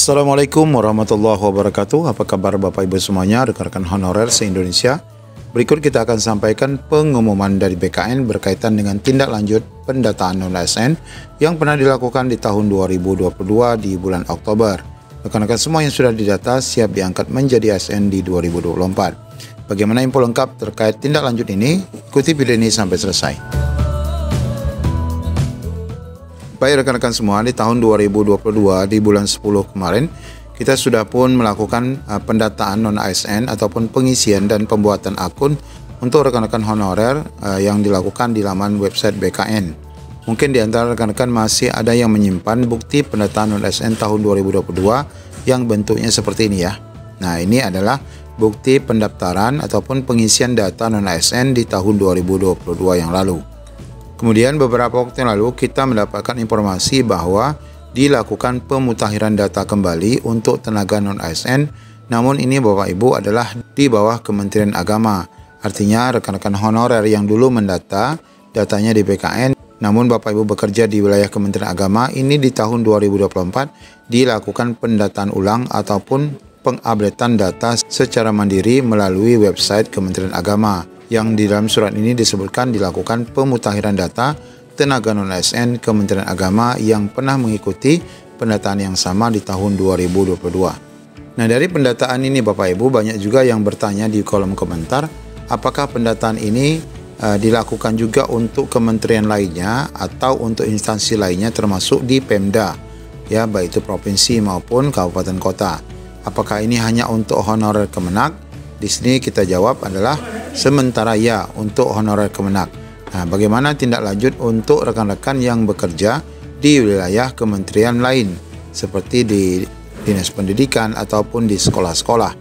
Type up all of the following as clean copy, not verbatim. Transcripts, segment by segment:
Assalamualaikum warahmatullahi wabarakatuh. Apa kabar Bapak Ibu semuanya, rekan-rekan honorer se-Indonesia? Berikut kita akan sampaikan pengumuman dari BKN berkaitan dengan tindak lanjut pendataan non-ASN yang pernah dilakukan di tahun 2022 di bulan Oktober. Rekan-rekan semua yang sudah didata siap diangkat menjadi ASN di 2024. Bagaimana info lengkap terkait tindak lanjut ini? Ikuti video ini sampai selesai. Baik rekan-rekan semua, di tahun 2022 di bulan 10 kemarin kita sudah pun melakukan pendataan non-ASN ataupun pengisian dan pembuatan akun untuk rekan-rekan honorer yang dilakukan di laman website BKN. Mungkin di antara rekan-rekan masih ada yang menyimpan bukti pendataan non-ASN tahun 2022 yang bentuknya seperti ini ya. Nah, ini adalah bukti pendaftaran ataupun pengisian data non-ASN di tahun 2022 yang lalu. Kemudian beberapa waktu yang lalu kita mendapatkan informasi bahwa dilakukan pemutakhiran data kembali untuk tenaga non-ASN, namun ini Bapak Ibu adalah di bawah Kementerian Agama. Artinya rekan-rekan honorer yang dulu mendata datanya di BKN, namun Bapak Ibu bekerja di wilayah Kementerian Agama, ini di tahun 2024 dilakukan pendataan ulang ataupun pengupdatean data secara mandiri melalui website Kementerian Agama. Yang di dalam surat ini disebutkan dilakukan pemutakhiran data tenaga non-ASN Kementerian Agama yang pernah mengikuti pendataan yang sama di tahun 2022. Nah, dari pendataan ini Bapak Ibu banyak juga yang bertanya di kolom komentar, apakah pendataan ini dilakukan juga untuk kementerian lainnya atau untuk instansi lainnya termasuk di Pemda, ya baik itu provinsi maupun kabupaten kota. Apakah ini hanya untuk honorer Kemenak? Di sini kita jawab adalah sementara ya untuk honorer Kemenak. Nah, bagaimana tindak lanjut untuk rekan-rekan yang bekerja di wilayah kementerian lain seperti di Dinas Pendidikan ataupun di sekolah-sekolah?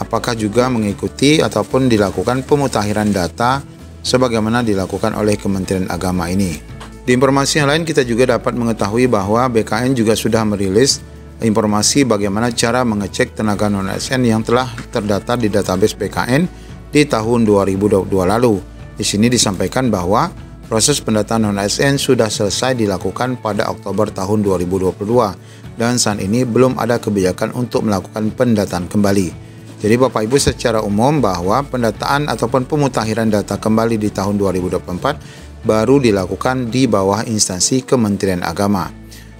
Apakah juga mengikuti ataupun dilakukan pemutakhiran data sebagaimana dilakukan oleh Kementerian Agama ini? Di informasi yang lain kita juga dapat mengetahui bahwa BKN juga sudah merilis informasi bagaimana cara mengecek tenaga non-ASN yang telah terdata di database BKN di tahun 2022 lalu. Di sini disampaikan bahwa proses pendataan non-ASN sudah selesai dilakukan pada Oktober tahun 2022 dan saat ini belum ada kebijakan untuk melakukan pendataan kembali. Jadi Bapak Ibu secara umum bahwa pendataan ataupun pemutakhiran data kembali di tahun 2024 baru dilakukan di bawah instansi Kementerian Agama.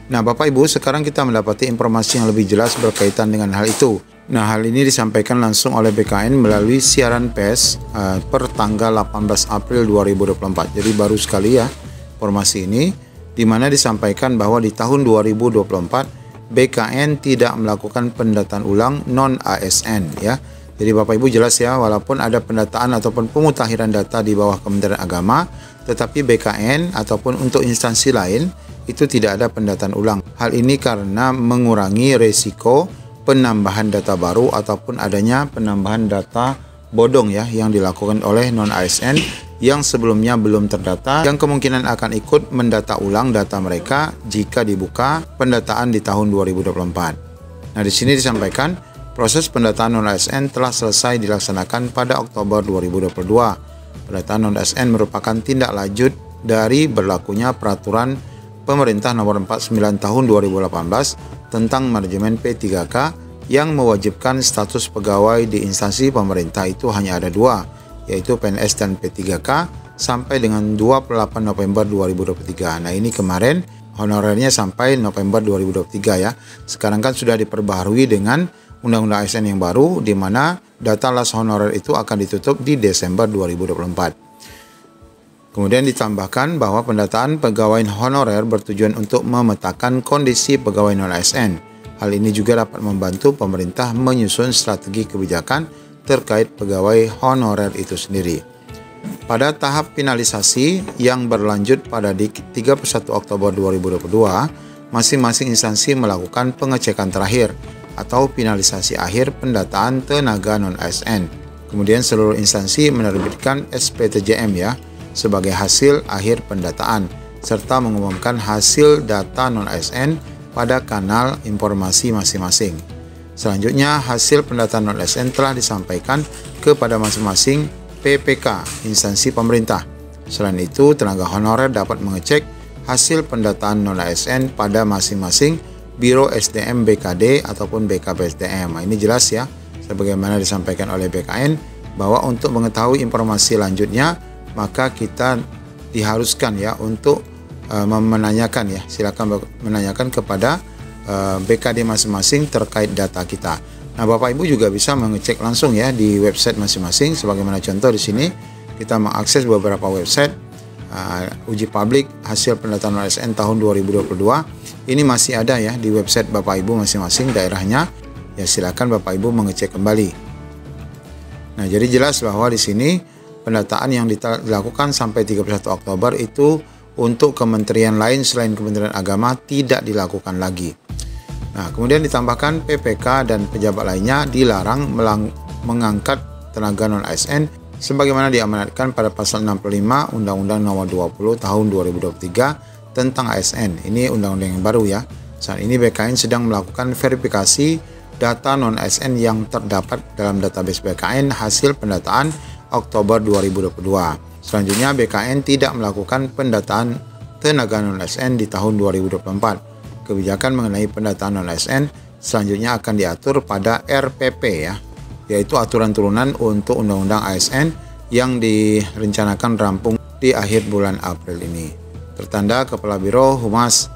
Nah Bapak Ibu, sekarang kita mendapati informasi yang lebih jelas berkaitan dengan hal itu. Nah, hal ini disampaikan langsung oleh BKN melalui siaran pers per tanggal 18 April 2024. Jadi baru sekali ya informasi ini, di mana disampaikan bahwa di tahun 2024 BKN tidak melakukan pendataan ulang non-ASN ya. Jadi Bapak Ibu jelas ya, walaupun ada pendataan ataupun pemutakhiran data di bawah Kementerian Agama, tetapi BKN ataupun untuk instansi lain itu tidak ada pendataan ulang. Hal ini karena mengurangi resiko penambahan data baru ataupun adanya penambahan data bodong ya yang dilakukan oleh non-ASN yang sebelumnya belum terdata, yang kemungkinan akan ikut mendata ulang data mereka jika dibuka pendataan di tahun 2024. Nah, di sini disampaikan proses pendataan non-ASN telah selesai dilaksanakan pada Oktober 2022. Pendataan non-ASN merupakan tindak lanjut dari berlakunya peraturan Pemerintah Nomor 49 Tahun 2018 tentang manajemen P3K yang mewajibkan status pegawai di instansi pemerintah itu hanya ada dua, yaitu PNS dan P3K sampai dengan 28 November 2023. Nah, ini kemarin honorernya sampai November 2023 ya. Sekarang kan sudah diperbaharui dengan Undang-Undang ASN yang baru, di mana data las honorer itu akan ditutup di Desember 2024. Kemudian ditambahkan bahwa pendataan pegawai honorer bertujuan untuk memetakan kondisi pegawai non-ASN. Hal ini juga dapat membantu pemerintah menyusun strategi kebijakan terkait pegawai honorer itu sendiri. Pada tahap finalisasi yang berlanjut pada 31 Oktober 2022, masing-masing instansi melakukan pengecekan terakhir atau finalisasi akhir pendataan tenaga non-ASN. Kemudian seluruh instansi menerbitkan SPTJM ya sebagai hasil akhir pendataan serta mengumumkan hasil data non-ASN pada kanal informasi masing-masing. Selanjutnya, hasil pendataan non-ASN telah disampaikan kepada masing-masing PPK instansi pemerintah. Selain itu, tenaga honorer dapat mengecek hasil pendataan non-ASN pada masing-masing Biro SDM BKD ataupun BKPSDM. Nah, ini jelas ya, sebagaimana disampaikan oleh BKN, bahwa untuk mengetahui informasi lanjutnya, maka kita diharuskan ya untuk menanyakan ya, silakan menanyakan kepada BKD masing-masing terkait data kita. Nah, Bapak Ibu juga bisa mengecek langsung ya di website masing-masing. Sebagaimana contoh di sini, kita mengakses beberapa website uji publik hasil pendataan ASN tahun 2022. Ini masih ada ya di website Bapak Ibu masing-masing daerahnya. Ya, silakan Bapak Ibu mengecek kembali. Nah, jadi jelas bahwa di sini pendataan yang dilakukan sampai 31 Oktober itu untuk kementerian lain selain Kementerian Agama tidak dilakukan lagi. Nah, kemudian ditambahkan PPK dan pejabat lainnya dilarang mengangkat tenaga non-ASN sebagaimana diamanatkan pada pasal 65 Undang-Undang Nomor 20 Tahun 2023 tentang ASN. Ini undang-undang yang baru ya. Saat ini BKN sedang melakukan verifikasi data non-ASN yang terdapat dalam database BKN hasil pendataan Oktober 2022. Selanjutnya BKN tidak melakukan pendataan tenaga non-ASN di tahun 2024. Kebijakan mengenai pendataan non-ASN selanjutnya akan diatur pada RPP ya, yaitu aturan turunan untuk Undang-Undang ASN yang direncanakan rampung di akhir bulan April ini. Tertanda Kepala Biro Humas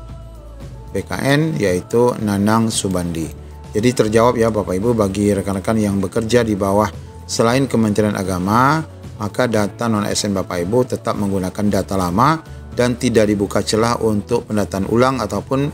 BKN yaitu Nanang Subandi. Jadi terjawab ya Bapak Ibu, bagi rekan-rekan yang bekerja di bawah selain Kementerian Agama, maka data non-ASN Bapak Ibu tetap menggunakan data lama dan tidak dibuka celah untuk pendataan ulang ataupun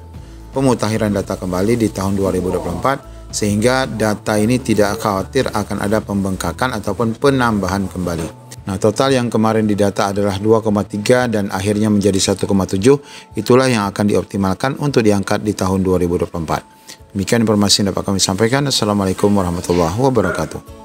pemutakhiran data kembali di tahun 2024, sehingga data ini tidak khawatir akan ada pembengkakan ataupun penambahan kembali. Nah, total yang kemarin didata adalah 2,3 dan akhirnya menjadi 1,7. Itulah yang akan dioptimalkan untuk diangkat di tahun 2024. Demikian informasi yang dapat kami sampaikan. Assalamualaikum warahmatullahi wabarakatuh.